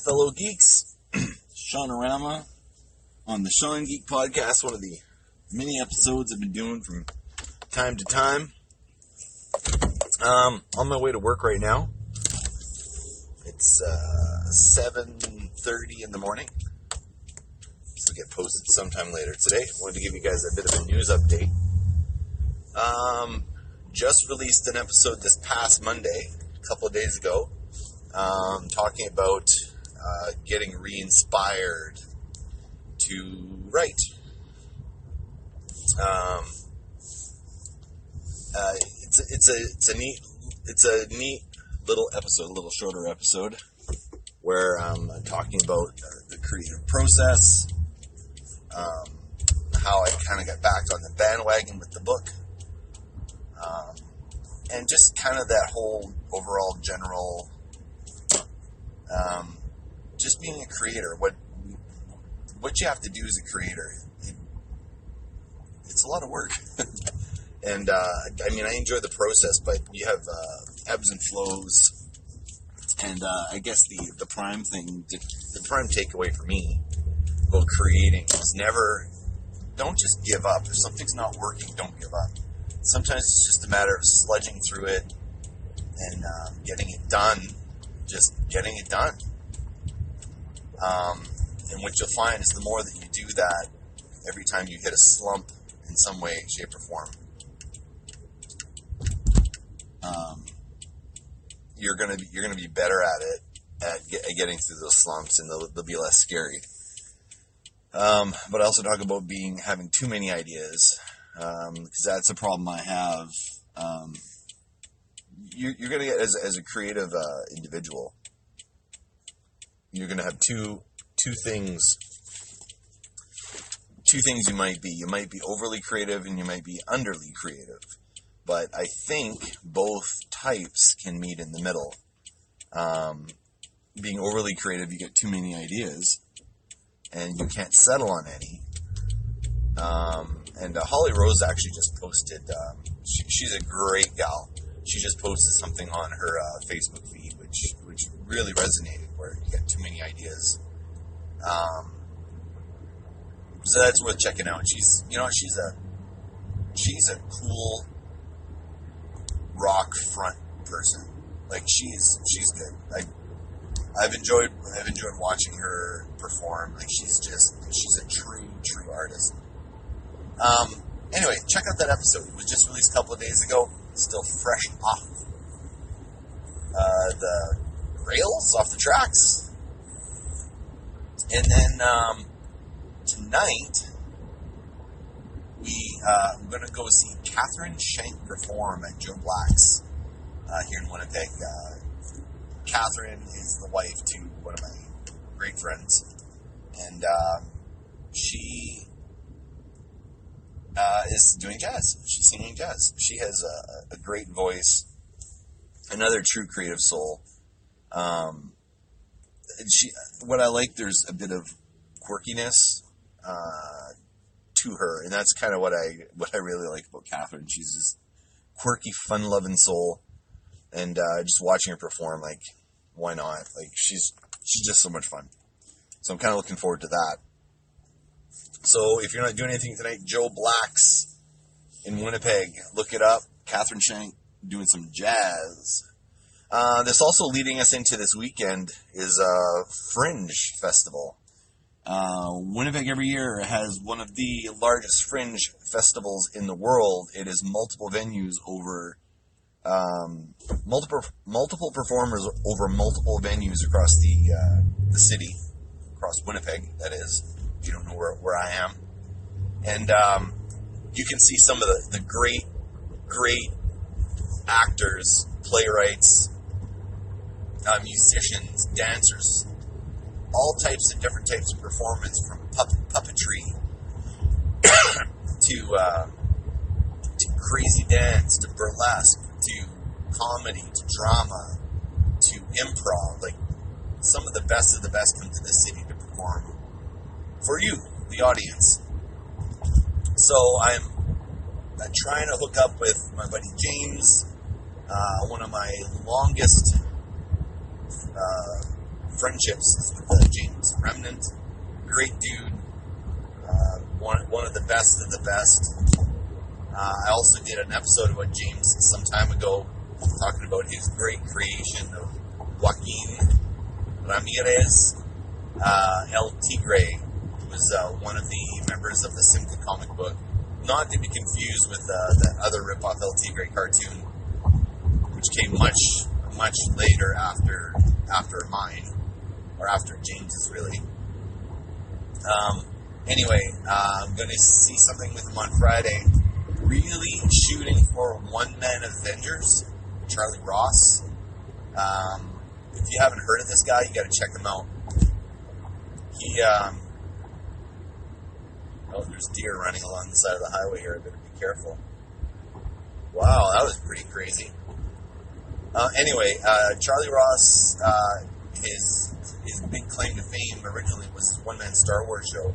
fellow geeks. Seanorama on the Sean Geek Podcast, one of the mini episodes I've been doing from time to time. On my way to work right now. It's 7:30 in the morning. This will get posted sometime later today. Wanted to give you guys a bit of a news update. Just released an episode this past Monday, a couple of days ago, talking about getting re-inspired to write. It's a neat little episode, a little shorter episode, where I'm talking about the creative process, how I kind of got back on the bandwagon with the book, and just kind of that whole overall general, just being a creator. What you have to do as a creator, it's a lot of work. And, I enjoy the process, but you have ebbs and flows. And I guess the prime thing, the prime takeaway for me about creating is don't just give up. If something's not working, don't give up. Sometimes it's just a matter of sludging through it and getting it done. Just getting it done. And what you'll find is the more that you do that, every time you hit a slump in some way, shape, or form, you're gonna be better at it, at getting through those slumps, and they'll be less scary. But I also talk about having too many ideas, because that's a problem I have. You're gonna get, as a creative individual, you're gonna have two things you might be. You might be overly creative and you might be underly creative. But I think both types can meet in the middle. Being overly creative, you get too many ideas and you can't settle on any. And Holly Rose actually just posted, she's a great gal. She just posted something on her Facebook feed, which really resonated, where you get too many ideas. So that's worth checking out. She's a cool rock front person. Like she's good. I've enjoyed watching her perform. Like she's a true artist. Anyway, check out that episode. It was just released a couple of days ago. It's still fresh off the rails, off the tracks. And then tonight I'm going to go see Kathryn Shank perform at Joe Black's here in Winnipeg. Kathryn is the wife to one of my great friends, and she is doing jazz. She's singing jazz. She has a great voice, another true creative soul. What I like, there's a bit of quirkiness to her, and that's kind of what I really like about Kathryn. She's this quirky, fun-loving soul, and just watching her perform, like, why not? Like, she's just so much fun. So I'm kind of looking forward to that. So if you're not doing anything tonight, Joe Black's in Winnipeg, look it up. Kathryn Shank doing some jazz. This also leading us into this weekend is Fringe Festival. Winnipeg every year has one of the largest Fringe festivals in the world. It is multiple venues over multiple performers over multiple venues across the city, across Winnipeg, that is, if you don't know where I am. And you can see some of the great actors, playwrights, musicians, dancers, all types of different types of performance, from puppetry to crazy dance, to burlesque, to comedy, to drama, to improv. Like, some of the best come to this city to perform for you, the audience. So I'm trying to hook up with my buddy James, one of my longest friendships with James Remnant. Great dude. One of the best of the best. I also did an episode about James some time ago, talking about his great creation of Joaquin Ramirez. El Tigre was one of the members of the Simca comic book. Not to be confused with that other ripoff El Tigre cartoon, which came much later after mine, or after James's, really. Anyway, I'm going to see something with him on Friday. Really shooting for One Man Avengers, Charlie Ross. If you haven't heard of this guy, you got to check him out. There's deer running along the side of the highway here. I better be careful. Wow, that was pretty crazy. Anyway, Charlie Ross, his big claim to fame originally was his one-man Star Wars show,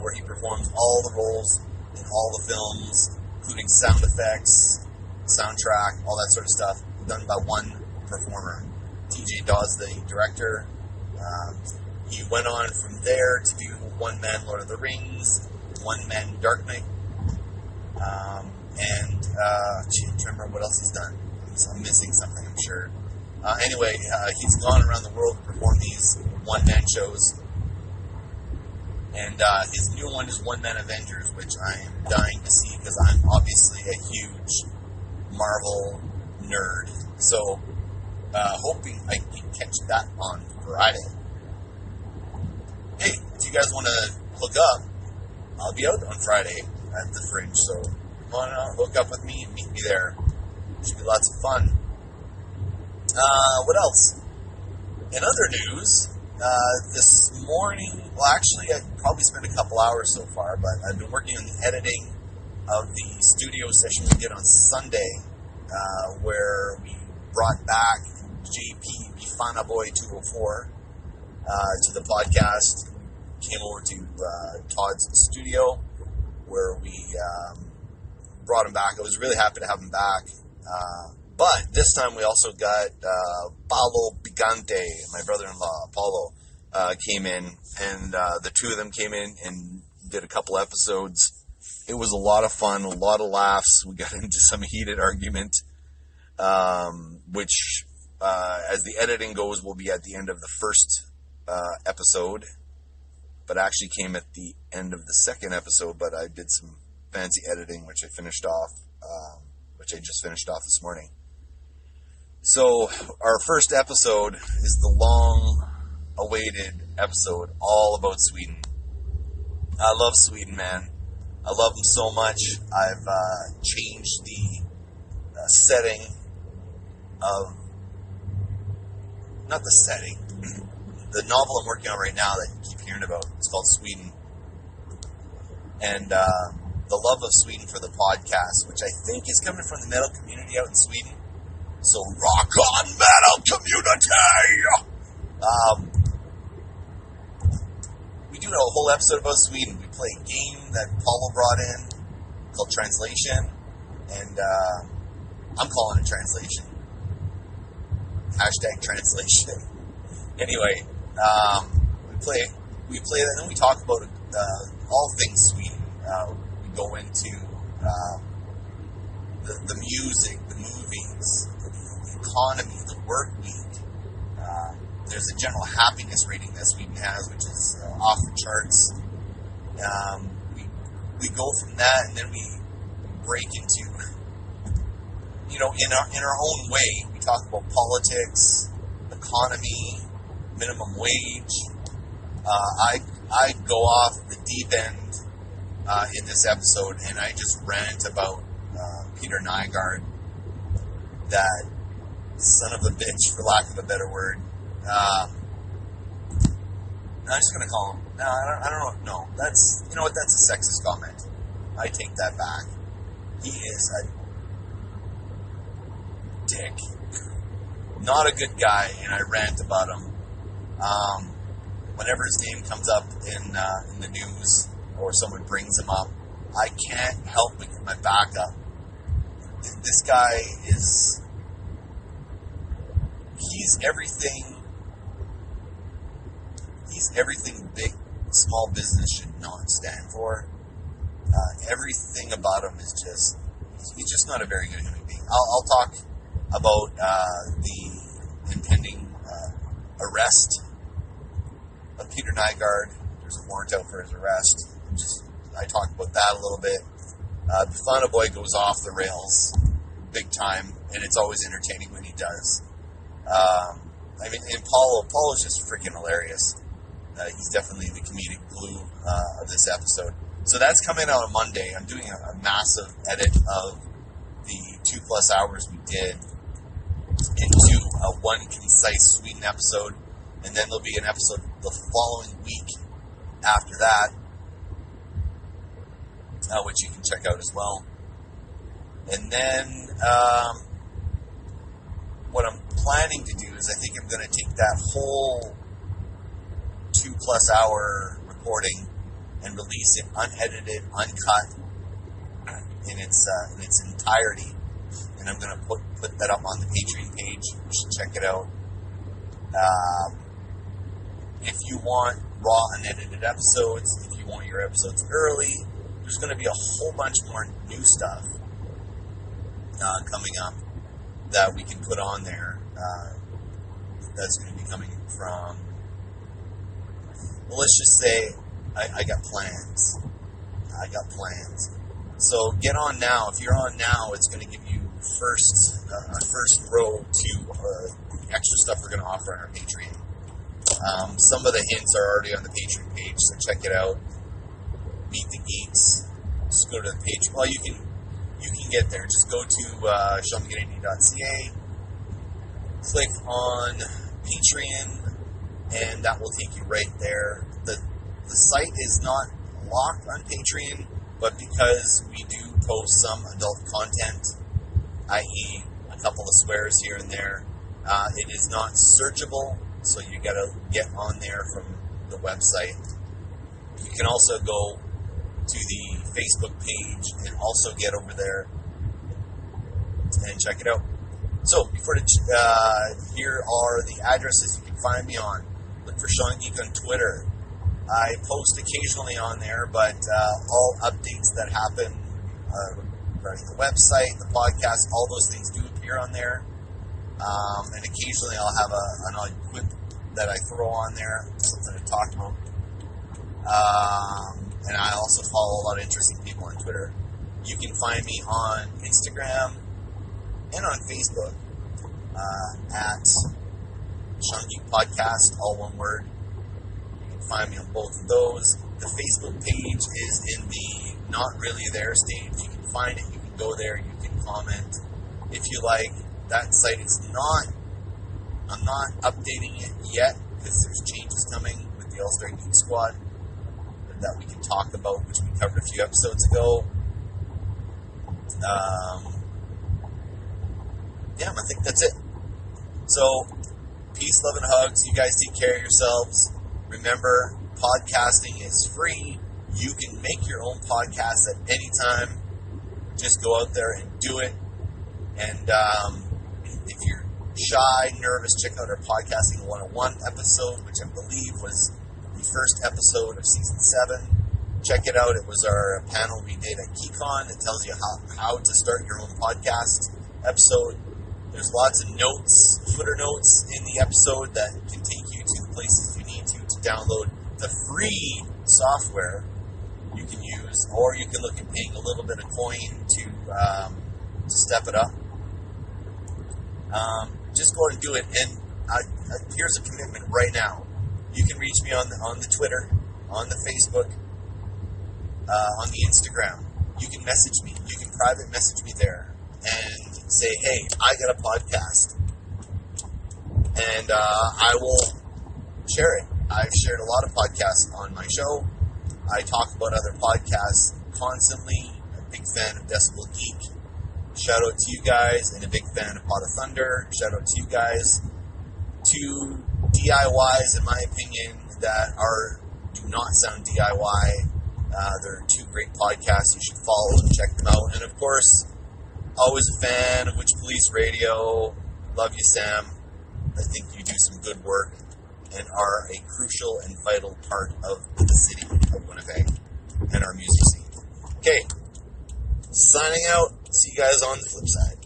where he performed all the roles in all the films, including sound effects, soundtrack, all that sort of stuff, done by one performer. TJ Dawes, the director. He went on from there to do One Man Lord of the Rings, One Man Dark Knight, and I'm trying to remember what else he's done. I'm missing something, I'm sure. Anyway, he's gone around the world to perform these one-man shows. And his new one is One Man Avengers, which I am dying to see because I'm obviously a huge Marvel nerd. So, hoping I can catch that on Friday. Hey, if you guys want to hook up, I'll be out on Friday at the Fringe. So, come on out, hook up with me and meet me there. Should be lots of fun. What else? In other news, this morning, well, actually, I probably spent a couple hours so far, but I've been working on the editing of the studio session we did on Sunday, where we brought back JP Bifana Boy 204 to the podcast. Came over to Todd's studio, where we brought him back. I was really happy to have him back. But this time we also got Paulo Picante, my brother-in-law, Paulo, came in, and the two of them came in and did a couple episodes. It was a lot of fun, a lot of laughs. We got into some heated argument, which, as the editing goes, will be at the end of the first episode, but actually came at the end of the second episode, but I did some fancy editing, which I finished off, which I just finished off this morning. So, our first episode is the long-awaited episode all about Sweden. I love Sweden, man. I love them so much. I've changed the setting of... Not the setting. The novel I'm working on right now that you keep hearing about. It's called Sweden. And the love of Sweden for the podcast, which I think is coming from the metal community out in Sweden. So rock on, metal community! We do a whole episode about Sweden. We play a game that Paulo brought in called Translation, and I'm calling it Translation. Hashtag Translation. Anyway, we play that, and then we talk about all things Sweden. We go into the music, the movies, the economy, the work week. There's a general happiness rating that Sweden has, which is off the charts. We go from that, and then we break into, in our own way. We talk about politics, economy, minimum wage. I go off the deep end in this episode, and I just rant about Peter Nygaard, that son of a bitch, for lack of a better word. I'm just going to call him. No, I don't know. No, that's, you know what? That's a sexist comment. I take that back. He is a dick. Not a good guy, and I rant about him. Whenever his name comes up in the news or someone brings him up, I can't help but get my back up. This guy he's everything He's everything big, small business should not stand for. Everything about him is just, he's just not a very good human being. I'll talk about the impending arrest of Peter Nygard. There's a warrant out for his arrest. I talk about that a little bit. Bufano Boy goes off the rails big time, and it's always entertaining when he does. I mean, and Paulo's just freaking hilarious. He's definitely the comedic glue of this episode. So that's coming out on Monday. I'm doing a massive edit of the 2+ hours we did into a one concise Sweden episode, and then there'll be an episode the following week after that, which you can check out as well. And then what I'm planning to do is I think I'm going to take that whole 2+ hour recording and release it unedited, uncut in its entirety. And I'm going to put that up on the Patreon page. You should check it out. If you want raw unedited episodes, if you want your episodes early, there's going to be a whole bunch more new stuff coming up that we can put on there. That's going to be coming from, well, let's just say I got plans. So get on now. If you're on now, it's going to give you a first row to extra stuff we're going to offer on our Patreon. Some of the hints are already on the Patreon page, so check it out. Meet the Geeks. Just go to the page. Well, you can get there. Just go to seanmcginity.ca, click on Patreon, and that will take you right there. The site is not locked on Patreon, but because we do post some adult content, i.e. a couple of swears here and there, it is not searchable, so you gotta get on there from the website. You can also go to the Facebook page and also get over there and check it out. So, here are the addresses you can find me on. Look for Sean Geek on Twitter. I post occasionally on there, but all updates that happen regarding the website, the podcast, all those things do appear on there. And occasionally I'll have an odd quip that I throw on there, something to talk about. And I also follow a lot of interesting people on Twitter. You can find me on Instagram and on Facebook at Sean Geek Podcast, all one word. You can find me on both of those. The Facebook page is in the not really there stage. You can find it, you can go there, you can comment if you like. That site is I'm not updating it yet because there's changes coming with the All-Star Geek Squad that we can talk about, which we covered a few episodes ago. I think that's it. So, peace, love, and hugs. You guys take care of yourselves. Remember, podcasting is free. You can make your own podcast at any time. Just go out there and do it. And if you're shy, nervous, check out our Podcasting 101 episode, which I believe was the first episode of Season 7. Check it out. It was our panel we did at KeyCon. It tells you how to start your own podcast episode. There's lots of notes, footer notes in the episode that can take you to the places you need to download the free software you can use, or you can look at paying a little bit of coin to step it up. Just go and do it. And here's a commitment right now. You can reach me on the Twitter, on the Facebook, on the Instagram. You can message me. You can private message me there and say, hey, I got a podcast. And I will share it. I've shared a lot of podcasts on my show. I talk about other podcasts constantly. I'm a big fan of Decibel Geek. Shout out to you guys, and a big fan of Pot of Thunder. Shout out to you guys. Two DIYs, in my opinion, that do not sound DIY. They're two great podcasts. You should follow them, check them out. And of course, always a fan of Witch Police Radio. Love you, Sam. I think you do some good work. and are a crucial and vital part of the city of Winnipeg and our music scene. Okay, signing out. See you guys on the flip side.